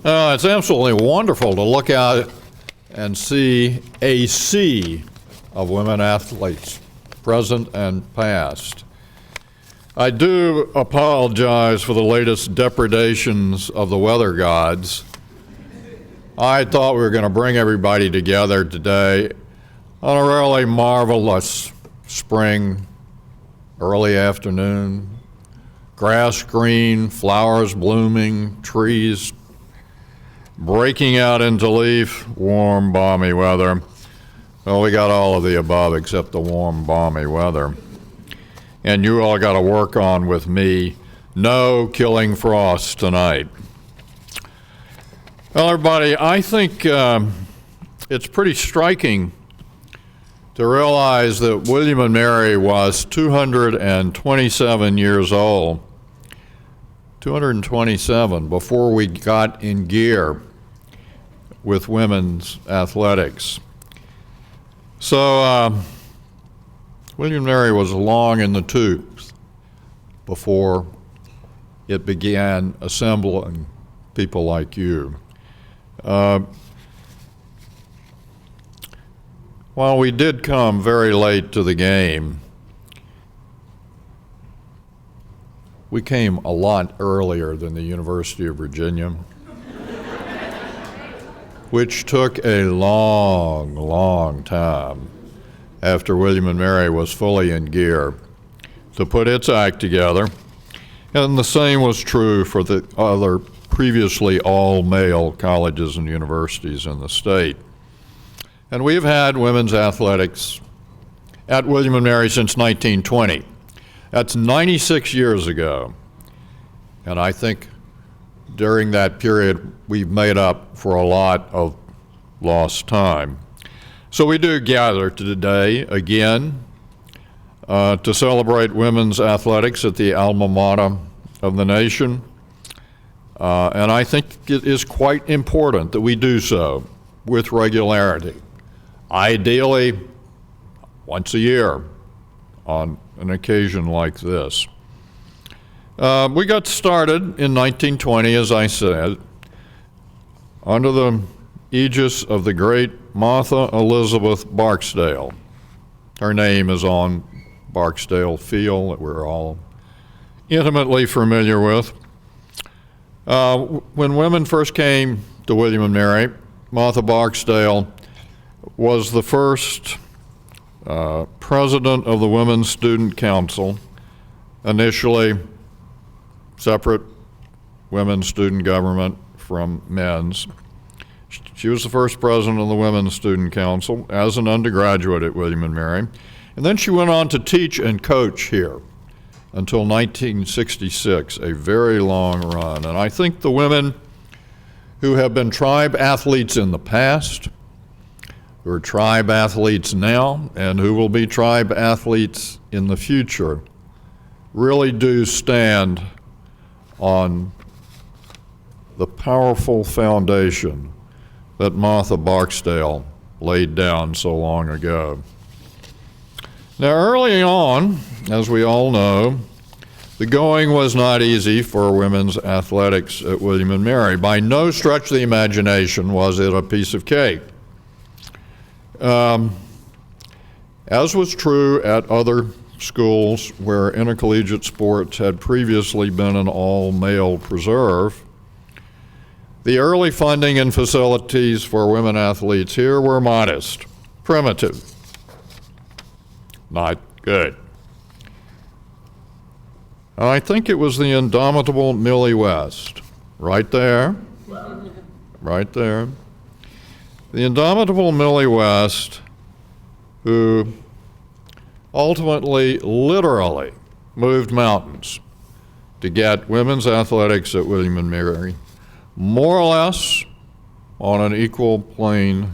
It's absolutely wonderful to look out and see a sea of women athletes, present and past. I do apologize for the latest depredations of the weather gods. I thought we were going to bring everybody together today on a really marvelous spring, early afternoon. Grass green, flowers blooming, trees breaking out into leaf, warm, balmy weather. Well, we got all of the above except the warm, balmy weather. And you all got to work on with me, no killing frost tonight. Well, everybody, I think it's pretty striking to realize that William and Mary was 227 years old, 227, before we got in gear with women's athletics. So William and Mary was long in the tooth before it began assembling people like you. While we did come very late to the game, we came a lot earlier than the University of Virginia, which took a long, long time after William and Mary was fully in gear to put its act together. And the same was true for the other previously all-male colleges and universities in the state. And we've had women's athletics at William and Mary since 1920. That's 96 years ago. And I think during that period, we've made up for a lot of lost time. So we do gather today again to celebrate women's athletics at the alma mater of the nation. And I think it is quite important that we do so with regularity, ideally once a year on an occasion like this. We got started in 1920, as I said, under the aegis of the great Martha Elizabeth Barksdale. Her name is on Barksdale Field that we're all intimately familiar with. When women first came to William and Mary, Martha Barksdale was the first president of the Women's Student Council, initially separate women's student government from men's. She was the first president of the Women's Student Council as an undergraduate at William and Mary. And then she went on to teach and coach here until 1966, a very long run. And I think the women who have been tribe athletes in the past, who are tribe athletes now, and who will be tribe athletes in the future, really do stand on the powerful foundation that Martha Barksdale laid down so long ago. Now, early on, as we all know, the going was not easy for women's athletics at William and Mary. By no stretch of the imagination was it a piece of cake. As was true at other schools where intercollegiate sports had previously been an all-male preserve, the early funding and facilities for women athletes here were modest, primitive, not good. And I think it was the indomitable Millie West, right there, right there. The indomitable Millie West, who ultimately, literally, moved mountains to get women's athletics at William and Mary more or less on an equal plane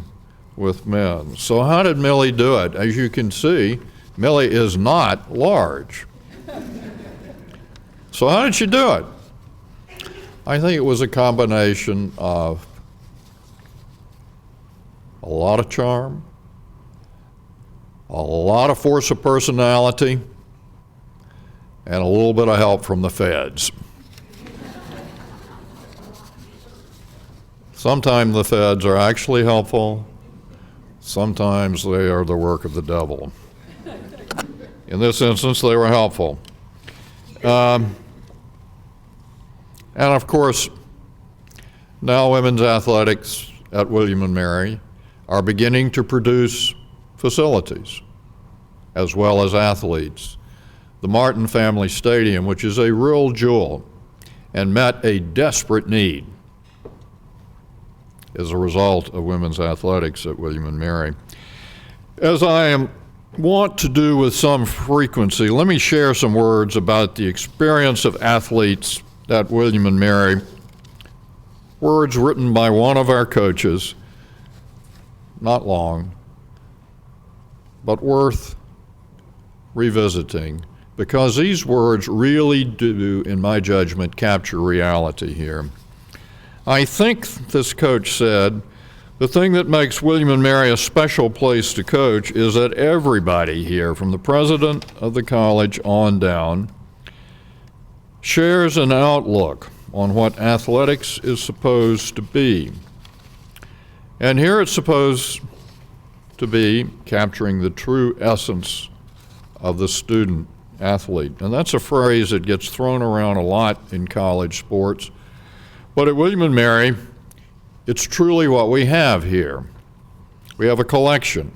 with men. So how did Millie do it? As you can see, Millie is not large. So how did she do it? I think it was a combination of a lot of charm, a lot of force of personality, and a little bit of help from the feds. Sometimes the feds are actually helpful. Sometimes they are the work of the devil. In this instance, they were helpful. And of course, now women's athletics at William and Mary are beginning to produce facilities as well as athletes. The Martin Family Stadium, which is a real jewel and met a desperate need as a result of women's athletics at William and Mary. As I want to do with some frequency, let me share some words about the experience of athletes at William and Mary, words written by one of our coaches, not long, but worth revisiting, because these words really do, in my judgment, capture reality here. I think this coach said, the thing that makes William and Mary a special place to coach is that everybody here, from the president of the college on down, shares an outlook on what athletics is supposed to be. And here it's supposed to be capturing the true essence of the student athlete. And that's a phrase that gets thrown around a lot in college sports. But at William and Mary, it's truly what we have here. We have a collection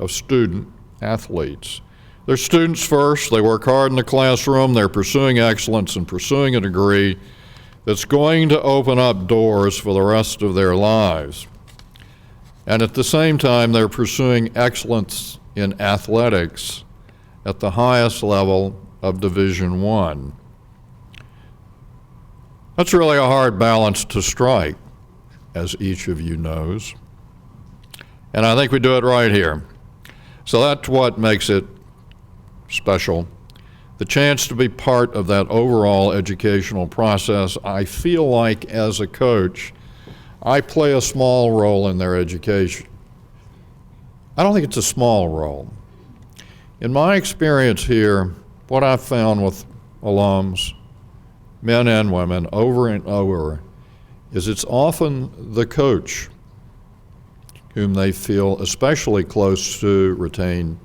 of student athletes. They're students first. They work hard in the classroom. They're pursuing excellence and pursuing a degree that's going to open up doors for the rest of their lives. And at the same time, they're pursuing excellence in athletics at the highest level of Division I. That's really a hard balance to strike, as each of you knows. And I think we do it right here. So that's what makes it special. The chance to be part of that overall educational process. I feel like as a coach, I play a small role in their education. I don't think it's a small role. In my experience here, what I've found with alums, men and women, over and over, is it's often the coach whom they feel especially close to, retain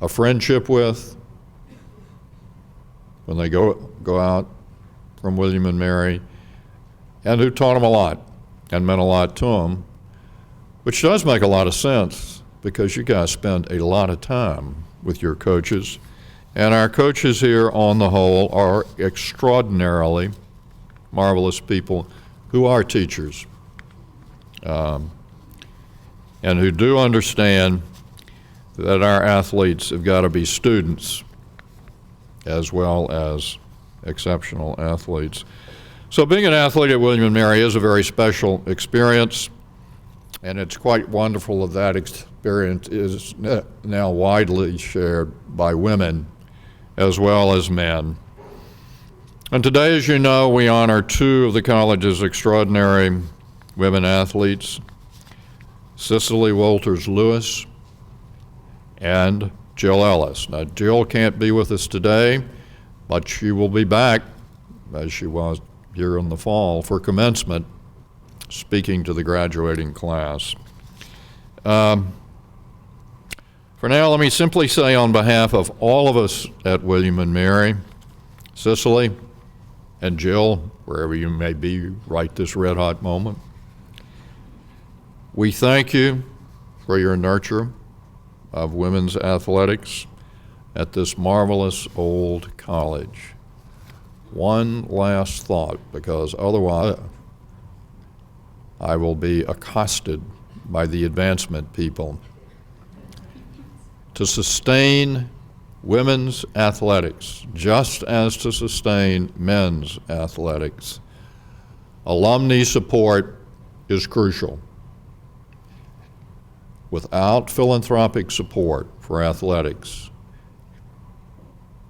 a friendship with when they go out from William and Mary, and who taught them a lot and meant a lot to them, which does make a lot of sense because you guys spend a lot of time with your coaches. And our coaches here on the whole are extraordinarily marvelous people who are teachers and who do understand that our athletes have got to be students as well as exceptional athletes. So being an athlete at William & Mary is a very special experience, and it's quite wonderful that experience is now widely shared by women as well as men. And today, as you know, we honor two of the college's extraordinary women athletes, Cicely Walters-Lewis and Jill Ellis. Now, Jill can't be with us today, but she will be back, as she was here in the fall, for commencement, speaking to the graduating class. For now, let me simply say on behalf of all of us at William and Mary, Cicely and Jill, wherever you may be right this red-hot moment, we thank you for your nurture of women's athletics at this marvelous old college. One last thought, because otherwise I will be accosted by the advancement people. To sustain women's athletics, just as to sustain men's athletics, alumni support is crucial. Without philanthropic support for athletics,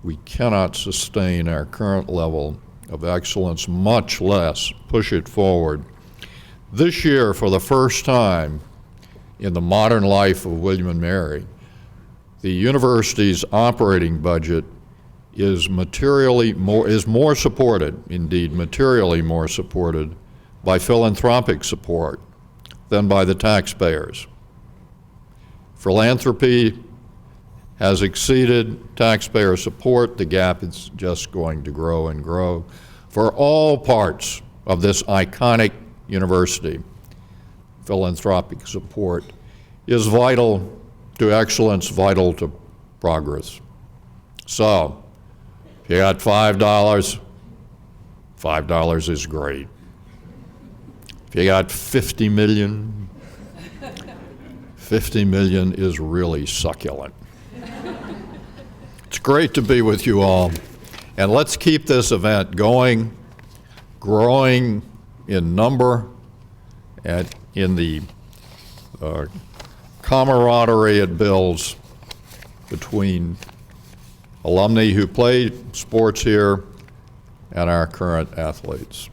we cannot sustain our current level of excellence, much less push it forward. This year, for the first time in the modern life of William & Mary, the university's operating budget is more supported, indeed materially more supported, by philanthropic support than by the taxpayers. Philanthropy has exceeded taxpayer support. The gap is just going to grow and grow for all parts of this iconic university. Philanthropic support is vital to excellence, vital to progress. So, if you got $5, $5 is great. If you got 50 million, 50 million is really succulent. It's great to be with you all, and let's keep this event going, growing in number, and in the camaraderie it builds between alumni who play sports here and our current athletes.